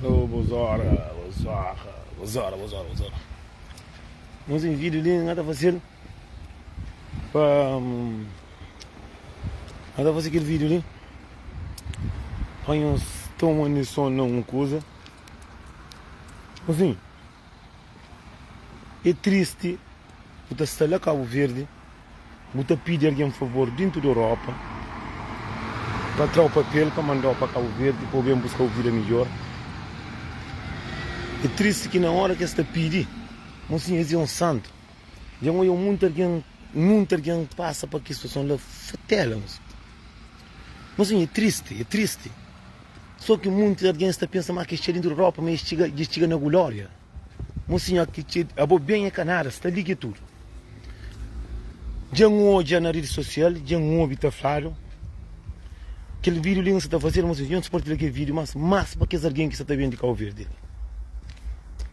Alô, Bozora, Bozora, Bozora, Bozora, Bozora. Vamos em vídeo ali, nada a fazer. Nada a fazer aquele vídeo ali. Põe uns tomam de som, não coisa. Assim, é triste. Você está lá Cabo Verde. Você pede alguém um favor dentro da Europa. Para trazer o papel para mandar para Cabo Verde. Para bem buscar uma vida melhor. É triste que na hora que está pedindo, assim, é um santo. Já não é muito alguém passa para que a situação lá fatela. Mas assim, é triste. Só que muito alguém está pensando, mas que está dentro da Europa, mas chega na glória. Mas assim, a bem é canara, está ali tudo. Já não é na rede social, já não é está claro. Aquele vídeo ali que você está fazendo, mas eu não suporto aquele vídeo, mas para que alguém que está vendo de Cabo Verde.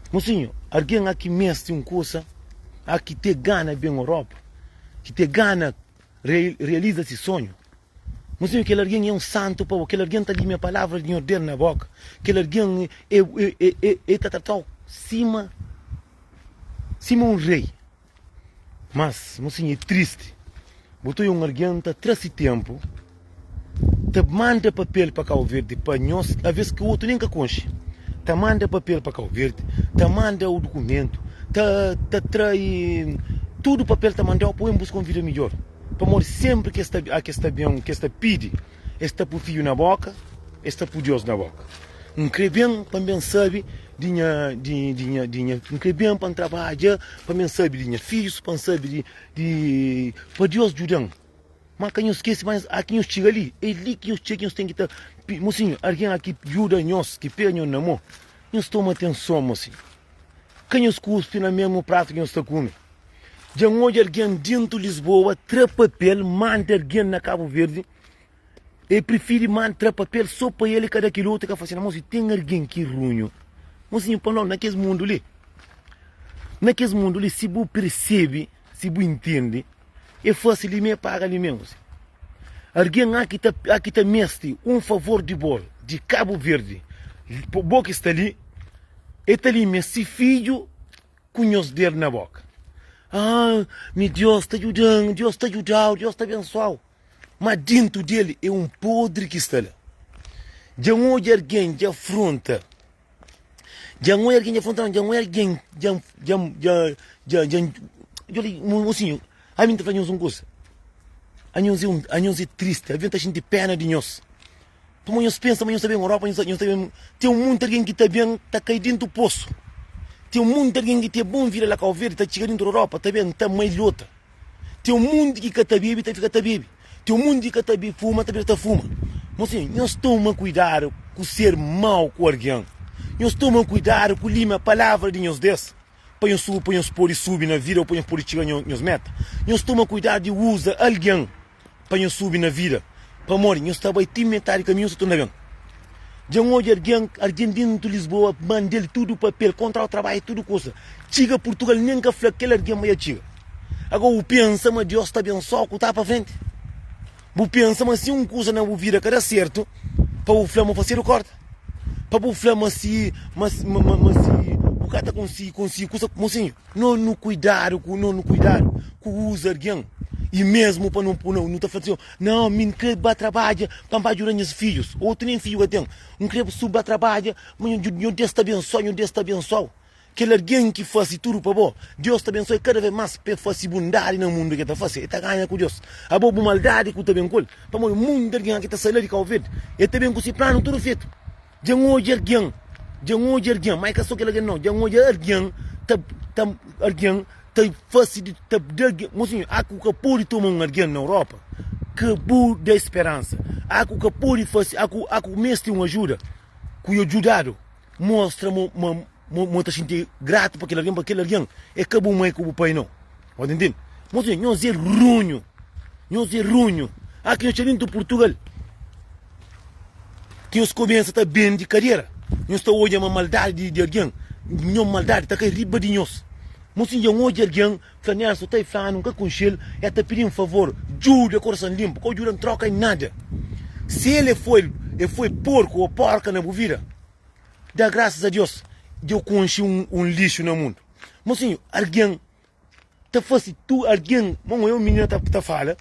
Mocinho, alguém aqui mexe uma coisa, aqui te gana bem a Europa, que te gana, realiza esse sonho. Mocinho, aquele alguém é um santo, pô, aquele alguém está ali minha palavra de ordem na boca, aquele alguém está tratado cima um rei. Mas, mocinho, é triste. Botou um alguém que traz tempo, te manda papel para Cabo Verde, para nós, a vez que o outro nem que conche. Te manda papel para Cabo Verde, te manda o documento, te traz tudo o papel te manda para buscar uma vida melhor. Para morrer sempre que está bem, que está pede, está por filho na boca, está por Deus na boca. Não crê bem para bem sabe, não crê bem para trabalhar, para bem sabe dinha filhos, para sabe para Deus ajudar. Mas quem esquece, mas aqui nós chega ali, é ali que nós chegamos, tem que estar, mocinho, alguém aqui ajuda nós, que pega nós na mão, nós toma atenção, mocinho. Quem nos cuspe na mesmo prato que nós está comendo. Já hoje alguém dentro de Lisboa, traz papel, manda alguém na Cabo Verde, e prefere mandar papel só para ele, cada quilômetro que faz, mocinho, tem alguém que ruim. Mocinho, para nós, naquele mundo ali, se você percebe, se você entende, é fácil de me pagar ali mesmo. Alguém aqui está mestre um favor de bola de Cabo Verde. O boca está ali. Está ali mestre filho com os dedos na boca. Ah, meu Deus está ajudando, Deus está ajudando, Deus está abençoando. Mas dentro dele é um podre que está lá. Já não é alguém que afronta. Já não é alguém que afronta, já não é alguém mocinho. A mim está fazendo uma coisa. A nós é triste. A gente tem pena de nós. Como nós pensamos, nós sabemos Europa, tem muito alguém que está bem, está caindo dentro do poço. Tem muito alguém que tem bom vir lá Cabo Verde, está chegando dentro da Europa, está bem, está melhor. Tem muito que está bebe, está fica bebe. Tem muito que está bebe, fuma, está fuma. Mas assim, nós tomamos cuidado com ser mau com alguém. Nós tomamos cuidado com a palavra de nós desse. Para nós pôr e subir na vida ou para nós pôr e chegar nas metas. Nós tomamos cuidado de usar alguém para nós subir na vida. Para morrer, nós estamos aí metade caminho, se bem. Já hoje alguém dentro de Lisboa manda ele tudo o papel, contra o trabalho, tudo coisa. Chega Portugal, nem que aquele alguém vai chega. Agora o pensa, mas Deus está bem só que está para frente. O pensa, mas se coisa não vira que dá certo, para o flama fazer o corte. Para o flama se o cara consigo, mocinho, não cuidar com usa alguém. E mesmo para não estar fazendo, não, me quero trabalhar para ajudar meus filhos. Outro nem filho eu tenho. Não quero subir trabalhar, mas eu Deus está abençoado. Aquele alguém que faz tudo para bom, Deus está abençoado cada vez mais para fazer bondade no mundo que está fazendo. Está ganhando com Deus. A boa maldade que está bem com ele. Para o mundo alguém que está saindo de Cabo Verde. Ele está bem com esse plano tudo feito. Já não hoje alguém. Mas que só que alguém não. Já hoje alguém fácil de mocinho, há que pode tomar um alguém na Europa que pode dar esperança. Há que pode fazer, há que mestre uma ajuda, que o ajudado mostra muita gente grato para aquele alguém, é que o mãe que o pai não. Pode entender? Mocinho, nós é runho. Aqui nós estamos em Portugal, que nós começamos a estar bem de carreira. Nós estamos hoje uma maldade de alguém, não maldade, está aqui riba de nós. Mocinho, já hoje alguém, flanear, só está falando, nunca com ele, é te pedir um favor, ajuda, coração limpo, que ajuda não troca em nada. Se ele foi porco ou porca na bovira, dá graças a Deus, eu conheci um lixo no mundo. Mocinho, alguém, tá fácil, tu, alguém, mano, eu, menina, tá fala,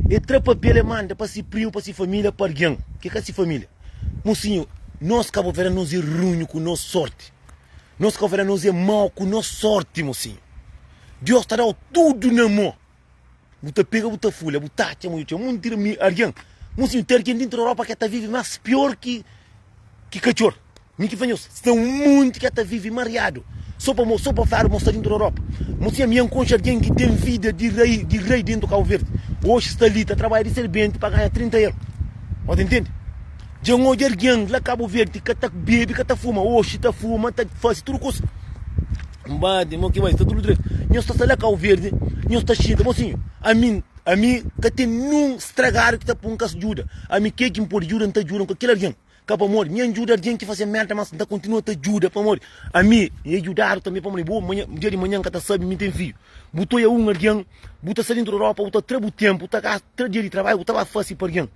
e trapa pele manda para si primo, para si família, para alguém. Que é si família? Mocinho, nós Cabo Verde nós é ruim com nossa sorte. Nós Cabo Verde nós é mau com nossa sorte, mocinho. Deus está dando tudo na mão. Você pega, você folha, você tacha, você tira alguém. Mocinho, tem alguém dentro da Europa que está vive mais pior que cachorro. Nem que venhos, tem muito que está vive mareado. Só para fazer mostrar dentro da Europa. Mocinho, a minha concha alguém que tem vida de rei dentro do Cabo Verde. Hoje está ali, está trabalhando de servente para ganhar 30 euros. Você entende? Já um alguém lá Cabo Verde que está bebe, que está fuma. Hoje está fuma, está faz tudo coisa. Mbade, mo que vai, está tudo direito. Nós está lá Cabo Verde, nós está cheio, mocinho. A mim, que tem num estragar que está por um caso de ajuda. A mim, que me pode ajudar, não está ajudando com aquele alguém. Capa amor, minha ajuda alguém que faz merda, mas ainda continua a te ajuda, para amor. A mim, e ajudar também para amor. Boa, dia de manhã que está sabe, me tem filho. Botou eu alguém, botou saindo da Europa, botou trevo tempo, botou 3 dias de trabalho, botou fácil para alguém.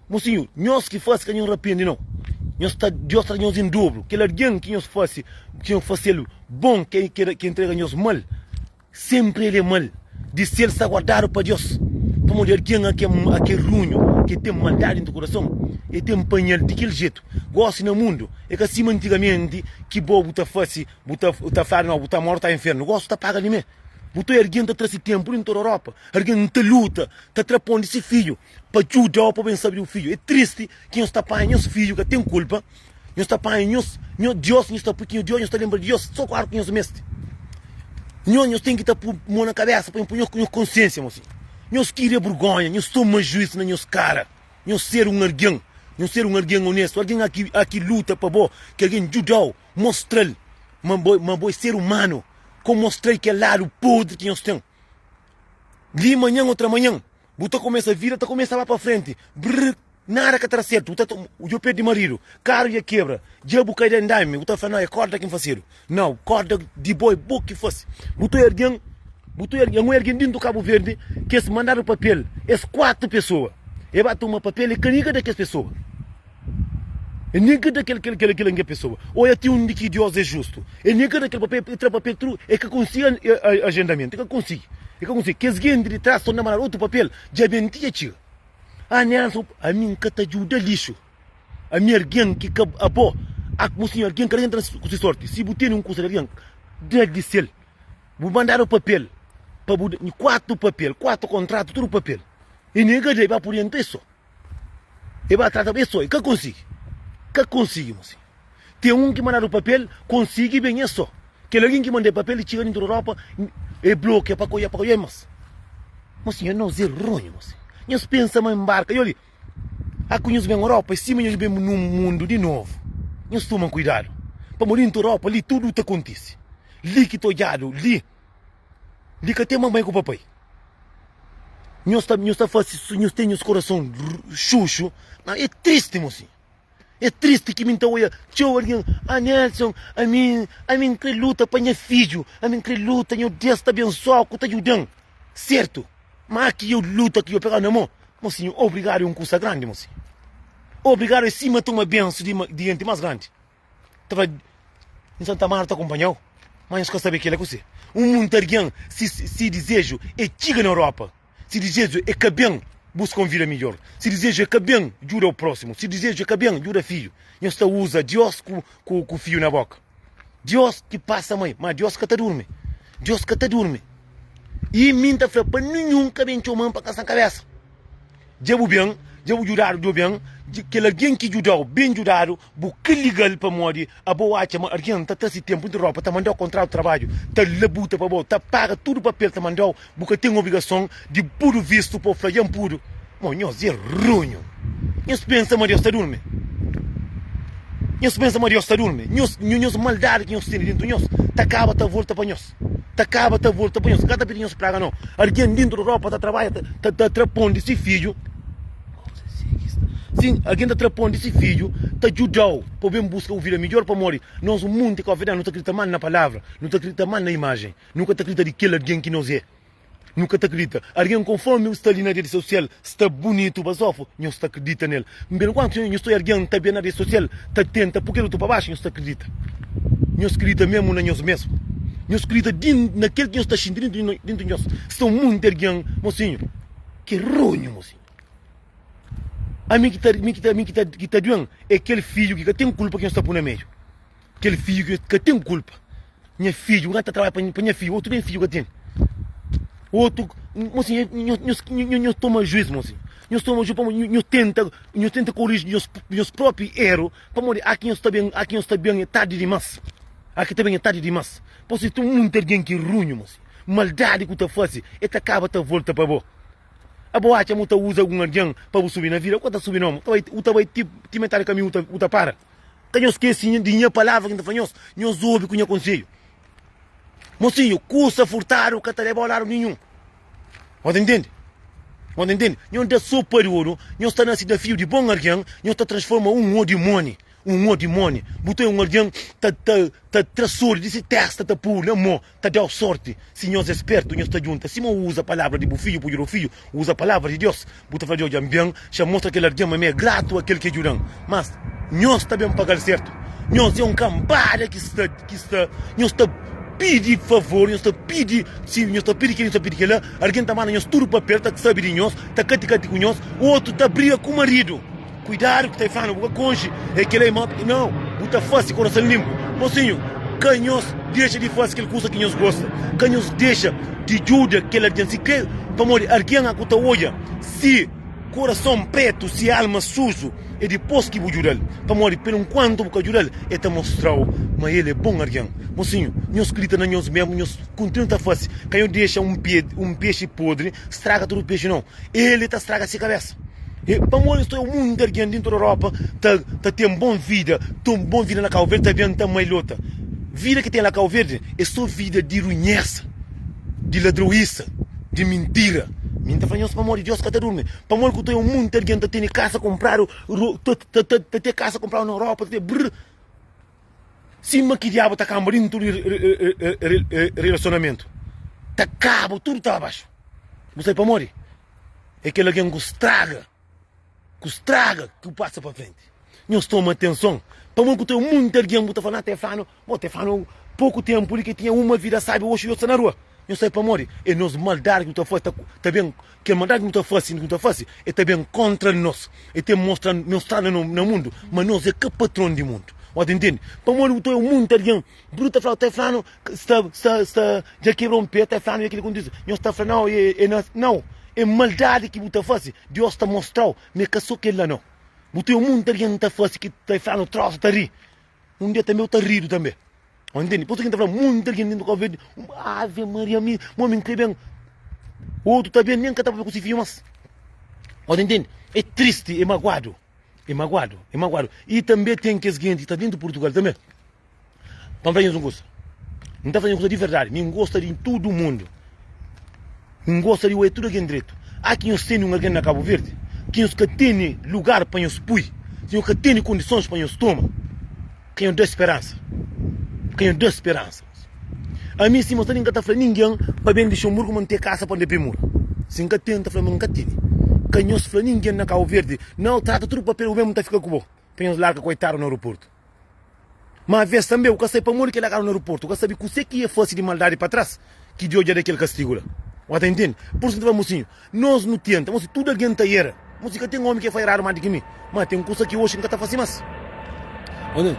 Mocinho, nós que faz que não arrepende não. Nós está Deus está nós em dobro. Aquele alguém que nós faz, que nós fazê-lo bom, que entrega nós mal, sempre ele é mal. De ser está guardado para Deus. Para mulher que é ruim, que tem maldade no coração, e tem panhel de aquele jeito. Gosta no mundo. É que assim antigamente, que boa buta faz, buta faz não, buta morta inferno. Gosta de pagar de mim. Buta alguém está trazendo tempo em toda a Europa. Alguém está luta, está atrapalhando esse filho, para ajudar para bem saber o filho. É triste que nós está pagando os filhos que tem culpa. Nós está pagando Deus, nós está porque Deus, nós está lembrando de Deus, só claro que nós mestre. Nós temos que estar por mão na cabeça, para impor nossa consciência, mocinho. Nós queremos vergonha, nós somos juízes na nossa cara. Nós ser um alguém, nós ser um alguém honesto, alguém aqui luta para bom, que alguém ajudou, mostrar, um bom ser humano, como mostrei que é lado podre que nós temos. De manhã, outra manhã, você começa a vir, você começa a lá para frente, nada que está certo, eu perdi marido, carro já quebra, já bucai de andame, você fala, não, é corda quem faz isso. Não, corda de boi, que faz. Você é alguém dentro do Cabo Verde que se mandaram papel, as 4 pessoas. E bate uma papel e canica daquelas pessoas. E nega daquela pessoa. Ou é um de que Deus é justo. E nega daquele papel, entra papel, é que consiga agendamento, é que consiga. Que as gente de trás estão a mandar outro papel, já mentia, tio. Ah, não, a mim que te ajuda lixo. A minha alguém que a pô, a mocinha, alguém que entra com essa sorte. Se você tem um curso de alguém, de sel, vou mandar o papel. Para 4 papel, 4 contratos, tudo papel. E nega de vai por dentro isso. E vai tratar isso. E que consiga? Mocinho? Tem um que mandar o papel, consegue bem isso. Que alguém que manda o papel e chega dentro da Europa e bloqueia para colher, mas. Mocinho, não é ruim, mocinho. Nós pensamos em barca. E olha, a conheço bem a Europa, e cima nós vemos num mundo de novo. Nós tomamos cuidado. Para morir dentro da Europa, ali tudo te acontece. Ali que estou olhado, ali que tem mamãe com o papai. Nós temos coração chucho. É triste, mocinho. É triste que me então olha. Tchau, alguém. Ah, Nelson, a mim que luta para minha filho. A mim que luta, meu Deus está abençoado, que está ajudando. Certo. Mas aqui eu luto, que eu pegar na mão. Mocinho, obrigado é um curso grande, mocinho. Obrigado é cima de uma benção de gente mais grande. Estava em Santa Marta acompanhou. Mas quer saber que ele é você. Um mundo alguém se desejo é chega na Europa. Se desejo é que bem busca uma vida melhor. Se desejo é que bem jura o próximo. Se desejo é que bem jura filho. E você usa Deus com o filho na boca. Deus que passa mãe, mas Deus que te dorme. Deus que te dorme. E minta para nenhum que vem chamando para casa na cabeça. Devo bem, devo ajudar do bem. Que alguém que ajudou, bem ajudado, que legal para morrer, a boa acha, mas alguém está esse tempo de roupa, está mandando o contrato de trabalho, está labuta para boa, está paga tudo o papel, está mandando, porque tem obrigação de puro visto para o flagão puro. Mas nós é ruim. Nós pensamos que Deus está dormindo. Nós pensamos que Deus está dormindo. Nós maldade que nós temos dentro de nós, está acaba a volta para nós. Está acaba a volta para nós. Cada vez que nós praga não. Alguém dentro da Europa está trabalhando, está atrapalhando esse filho. Sim, alguém está atrapalhando esse filho, está ajudando para bem buscar uma vida melhor para morrer. Nós, o mundo que a verdade não está acreditando mais na palavra, não está acreditando mais na imagem, nunca está acreditando naquele alguém que nós é. Nunca te acredita. Alguém conforme está ali na rede social, está bonito, basofo, não está acredita nele. Mas enquanto eu estou alguém está bem na rede social, está tenta, porque eu estou para baixo, não está acredita. Não acredita mesmo na nós mesmo. Não acredita naquele que está sentindo dentro de nós. Estão muito alguém, mocinho. Que ruim, mocinho. A mim que está doendo é aquele filho que tem culpa que não está por no meio. Aquele filho que tem culpa. Minha filho, um está trabalhando para minha filha, outro tem filho que tem. Outro, mocinho, não toma juízo, mocinho. Não toma juízo, não tenta corrigir os próprios erros. Para morrer, aqui não está bem, é tarde demais. Aqui também é tarde demais. Pois se tu muito alguém que ruim, mocinho. Maldade que tu faz, e te acaba te volta para você. A boa acha muito usa algum alguém para subir na vida. Quando subir não, tu vai te meter no caminho, tu para. Que não esquece de minha palavra que tu faz, não ouve com o conselho. Mocinho, custa furtar o que te leva a olhar nenhum. Você entende? Você entende? Não é superior, não está nesse desafio de bom alguém, não está transforma um demônio. Um demônio. Botou um alguém, tá traçou, disse testa, tá puro, amor, tá deu sorte. Se nós é esperto, nós está junto. Se não usa a palavra de filho, por o filho, usa a palavra de Deus. Botou para Deus também, já mostra que ele alguém é grato àquele que ajuda. Mas nós também pagar certo. Nós é um cambada que está, nós está pedir favor, nós está pedir, se nós está pedir que nós está pedir que lá, alguém está mandando nós tudo para perto, tá sabe de nós, tá cati com nós, outro tá briga com o marido. Cuidado que está falando, o cônjuge é que ele é mal. Não, botar fácil, coração limpo. Mocinho, canhos deixa de fazer aquela coisa que nós gosta. Canhos deixa de ajuda que ele tem. Se quer, para morrer, alguém a conta olha, se coração preto, se alma sujo, e depois que vou ajudar. Para morrer, pelo enquanto vou ajudar, é te mostrar, mas ele é bom alguém. Mocinho, nós acredita na nós mesmo, nós continuamos a fazer. Canhos deixa um peixe podre, estraga todo o peixe não. Ele está estraga a cabeça. Para morrer, estou muito alguém dentro da Europa, tá tem boa vida na Cabo Verde, também tem mais luta. Vida que tem na Cabo Verde é só vida de ruineza, de ladroiça, de mentira. Minta fanhos para morrer, Deus que te dorme. Para morrer, que estou muito alguém, tá tem casa comprar, tem casa comprar na Europa, tem brrr. Cima que diabo tá cambando todo relacionamento. Tá cabo, tudo tá abaixo. Você para morrer. É aquele alguém que estraga, que passa para frente. Não toma atenção. Para mim, que tem muito alguém que está falando, Stefano, pouco tempo, porque tinha uma vida, sabe, hoje eu estou na rua. Não sei para morrer. É nos maldade que tu faz, tá bem, que a maldade que tu faz, é também contra nós. É te mostrar no mundo, mas nós é que patrão do mundo. Você entende? Para morrer, que tem muito alguém, bruta fala, Stefano, já quebrou um pé, Stefano, e aquilo que diz, não está falando, não. É maldade que você faz. Deus está mostrando, mas que só que ele não. Você é muito alguém que está fazendo, que está falando, troço, está rindo. Um dia também eu estou rindo também. Entende? Por isso que está falando, muito alguém dentro do Covid. Ave Maria, homem que bem. Outro está bem, nem que está para conseguir mais. Você entende? É triste, é magoado. E também tem que seguinte, está dentro de Portugal também. Não fazendo coisa. Não está fazendo coisa de verdade. Nem gosta de todo o mundo. Não gosta de o tudo aqui direito. Há quem tem alguém na Cabo Verde, quem tem lugar para nos pôr, quem tem condições para nos tomar, quem dá esperança. A mim, se você não está falando ninguém, para bem deixar o muro manter casa para onde muro. Se não tenta falar, não tem. Quem não fala ninguém na Cabo Verde, não trata tudo para o mesmo, está fica com o bom. Para nos largar coitado no aeroporto. Mas às vezes também, o que sei para muro que largar no aeroporto, o que sabe que você que é fácil de maldade para trás, que de hoje é daquele castigo lá. Você entende? Por isso que mocinho, nós não tentamos, tudo alguém está aí. Música tem um homem que faz raro mais do que mim, mas tem um curso que hoje não está fazendo mais. Olha,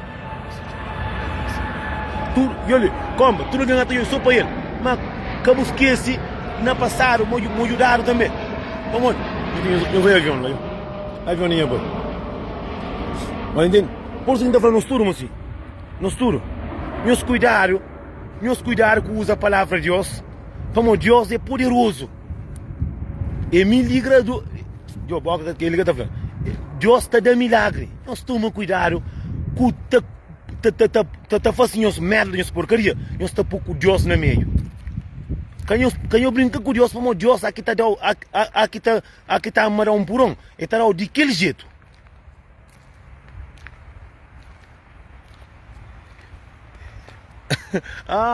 e olha, como, tudo alguém está aí só para ele, mas como esquece, na passado, me ajudaram também. Vamos, eu vou avião lá, avião nem é bom. Você entende? Por isso que está falando nos tudo, mocinho, nos tudo. Meus cuidados que usa a palavra de Deus. Como Deus é poderoso. E milagre do Deus está dando milagre. Nós tomamos cuidado com tá fazendo as merdas, as porcaria. Nós está pouco Deus no meio. Quando eu brinco com Deus, como Deus aqui está amarrar um porão, e está daquele jeito.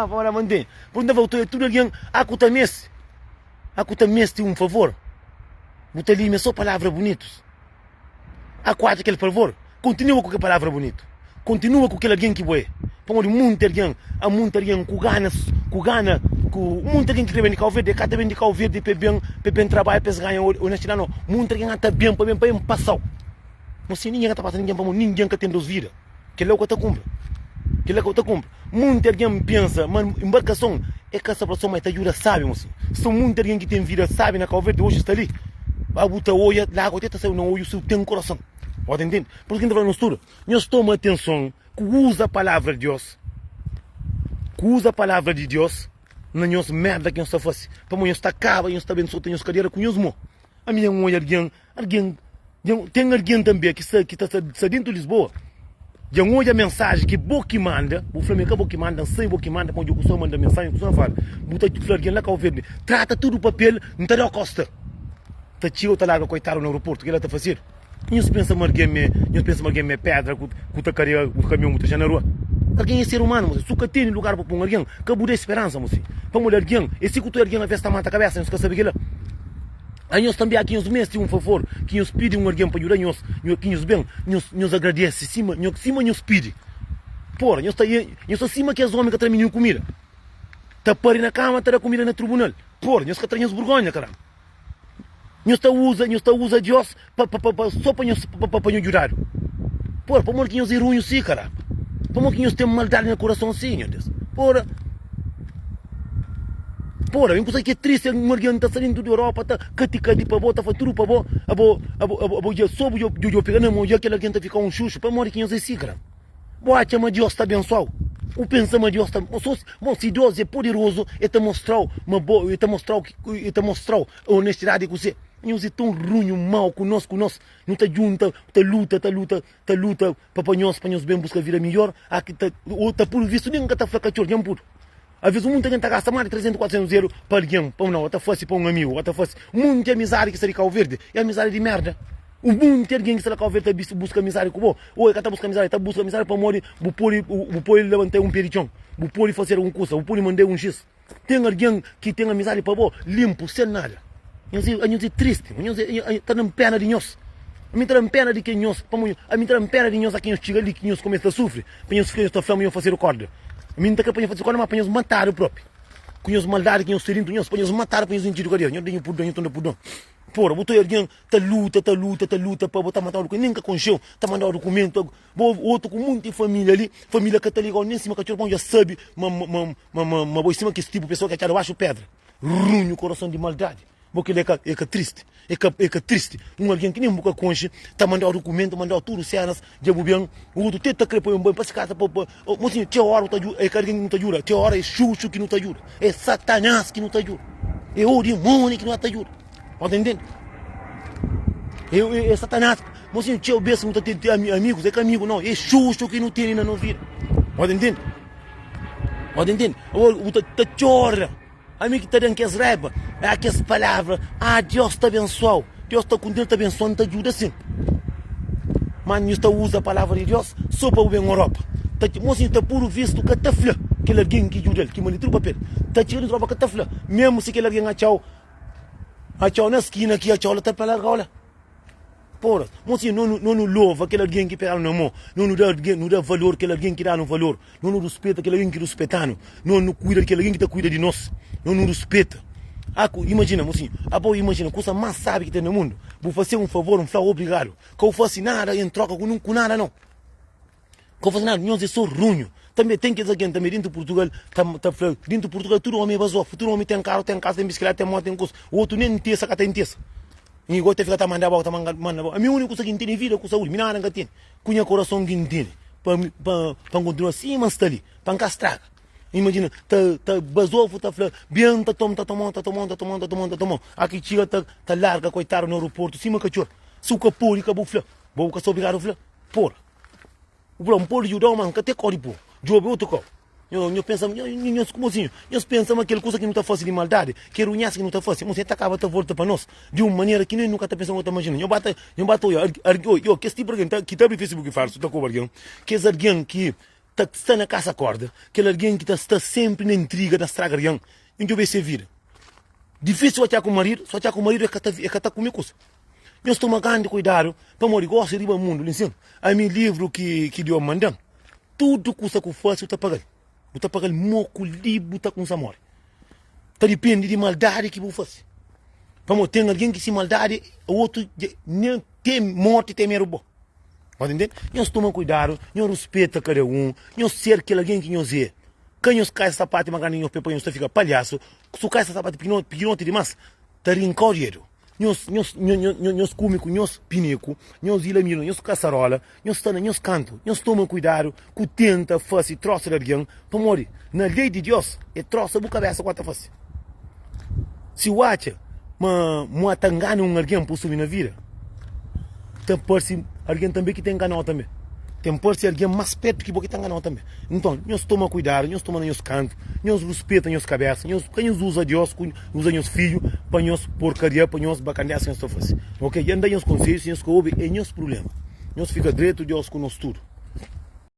Bora manter. Por onde voltou tudo alguém a mês. Aku te meste um favor. Buta ali só palavras bonitas. Aku acha aquele favor. Continua com aquela palavra bonita. Continua com aquele alguém que é. Para muito alguém que gana, muito alguém que vem de Cabo Verde, que vem de Cabo Verde, para bem trabalho, para ganhar honestidade, muito alguém está bem, para bem passar. Mas se ninguém está passando, ninguém que tem dos vidas. Que é o que está cumpre. Muito alguém pensa, mas embarcação é que essa pessoa mais ajuda, sabe, moço. Se muito alguém que tem vida, sabe, na Cabo Verde, hoje está ali. A buta olha, lá a teta saiu, não olha, o tem um coração. Pode entender? Por isso que a gente vai no estudo. Nós tomamos atenção, que usa a palavra de Deus. Que usa a palavra de Deus. Na nossa merda que nós está fazendo. Para nós está acaba, nós está bem solto, nós cadeira com nós, mo. A minha mãe, alguém, tem alguém também que está dentro de Lisboa. Já olha a mensagem que boca manda, o Flamengo boca manda, sem boca manda, quando o pessoal manda mensagem, o pessoal fala, botar alguém lá Cabo Verde, trata tudo o papel, não está lá a costa. Está tio, está lá, coitado no aeroporto, o que ele está a fazer? Nós pensa que é pedra, que está carregando o caminhão, muito já na rua. Alguém é ser humano, mas se tem lugar para pôr alguém, acabou de esperança, mas para mulher alguém, e se tu alguém a veste a mata a cabeça, não se sabe aquilo. Aí nós também aqui nos meses um favor, que nos pede alguém para ajudar nós, que nos bem, nos agradece, cima nos pede. Porra, nós está acima que as homens que terminam comida. Está para na cama, está a comida no tribunal. Porra, nós que trazemos vergonha, caramba. Nós está usa Deus só para nos ajudar. Porra, para que nós é ruim assim, caramba. Para que nós temos maldade no coração assim, meu Deus. Porra, eu sei que é triste, alguém está saindo da Europa, está cati para botar, está tudo para botar, eu soube, eu pegar na mão, já que alguém está ficando um chucho, para morrer que nós é assim, caramba. Boa, chama Deus está abençoado. O pensamento de Deus está... Bom, se Deus é poderoso, ele te mostrou a honestidade com você. Nós é tão ruim, mal conosco. Não está junto, está luta para nós bem buscar a vida melhor. Aqui está por visto, ninguém está fracachor, não puro. Às vezes muita gente gasta mais de 300, 400 euros para alguém, para não, até fosse para um amigo, até fosse muita amizade que seria Cabo Verde, é amizade de merda. O mundo tem alguém que está Cabo Verde busca amizade com você. Ou é que está buscando amizade para morrer, o pode levantar um perichão, o pode fazer um curso, o pode mandar um X. Tem alguém que tem amizade para você, limpo, sem nada. A gente é triste, está na pena de nós. A mim está na pena de quem nós, a mim está na pena de nós aqui nós chega ali, que nós começa a sofrer, para nós ficar fome e fazer o corda. A mim está para fazer o corda, mas para nós matar o próprio. Com nós maldade, que nós terem, para nós matar, para nós sentir o corda. Nós tenho pudor. Porra, botou alguém, tá luta para botar matar o documento, nem que concheu, tá mandando o documento, outro com muita família ali, família que tá ligada nem cima que a já sabe, mas em cima que esse tipo de pessoa que até baixo pedra, ruim o coração de maldade, porque ele é triste, triste, alguém que nem boca conche, tá mandando o documento, mandando tudo, cenas, já bem, o outro tenta crepo um bom para se casa, mocinho, tinha hora é alguém que não te ajuda, tinha hora é chuchu que não te ajuda, é Satanás que não te ajuda, é o demônio que não te ajuda. Pode entender? É Satanás. Mas se eu penso que não tem amigos, é que amigo não. É xuxo que não tem na vida. Pode entender? Você chora. Amigo que está dando que as reba. É aquelas palavras. Deus te abençoou. Deus está com Deus te abençoando, te ajuda assim. Mas você usa a palavra de Deus só para o bem Europa. Mas está puro visto que está flã. Que alguém que ajuda ele, que manda o papel. Está tirando roupa que está flã. Mesmo se que alguém achou. A tchau na esquina aqui, a tchau está para lá, olha. Porra, mas assim, não louva aquele alguém que pega no mão, não dá valor aquele alguém que dá no valor, não respeita aquele alguém que respeita, não cuida daquele alguém que cuida de nós, não respeita. Imagina, mocinho, imagina, coisa mais sabe que tem no mundo, vou fazer um favor, um flor, obrigado, que eu faço nada em troca com nada, não. Que eu faço nada, nós é só runho. Também tem que dizer que também dentro de Portugal, dentro de Portugal, todo homem é vazio, todo homem tem carro, tem casa, tem bicicleta, tem moto, tem coisa. O outro nem tem essa, tem essa. E agora tem que ficar mandando a manda. A minha única coisa que tem vida com saúde, minha nada que tem. Cunha coração que tem. Para continuar assim, mas está ali, para encastrar. Imagina, tá basofo, tá bem, tá tomando. Aqui chega, tá larga, coitado no aeroporto, cima cachorro. Se o capô, acabou, vou ficar obrigado a porra. O problema pode ajudar o mano, que até corre, pô. Jogo outro copo. Eu penso, como assim? Nós pensamos aquela coisa que não está fácil de maldade, que é ruinhaça que não está fácil. Mas você acaba de volta para nós, de uma maneira que nem nunca está pensando, não está imaginando. Eu bato, que esse tipo de alguém, que está no Facebook falso, está com alguém, que é alguém que está na casa corda, que é alguém que está sempre na intriga, na estraga alguém. Então, eu vejo essa vida. Difícil achar com o marido, só achar com o marido é que tá comigo. Nós tomamos grande cuidado para morrer. Gosto de ir ao mundo, ensino. Aí meu livro que deu mandando. Tudo custa que faz, você está pagando. Você está pagando moco, livro, está com samor. Tá depende de maldade que você faz. Para ter alguém que se maldade, o outro nem tem morte, tem medo bom. Pode entender? Nós tomamos cuidado, nós respeitamos cada um, nós cercamos alguém que nós é. Quando nós caímos sapato, mas nós pepamos, nós fica palhaço. Se caímos sapato, pequenote demais, está rincórido. Nós comemos com nós pineco, nós ilhamino, nós caçarola, nós canto, nós tomamos cuidado, que tenta fazer troço de alguém, para morrer. Na lei de Deus, é troço de cabeça quanto faz. Se o acha, mas tá enganando alguém por subir na vida, tem por si alguém também que tem enganado também. Tem por si alguém mais perto que você tem enganado também. Então, nós tomamos cuidado, nós tomamos nosso canto, nós respeitamos nossa cabeça, nós usa Deus, usa nossos filhos, para nós porcaria, para nós bacanear sem estofas. Ok? E ainda nós conselhos, nós que ouvem, é nosso problema. Nós fica direito Deus com nós tudo.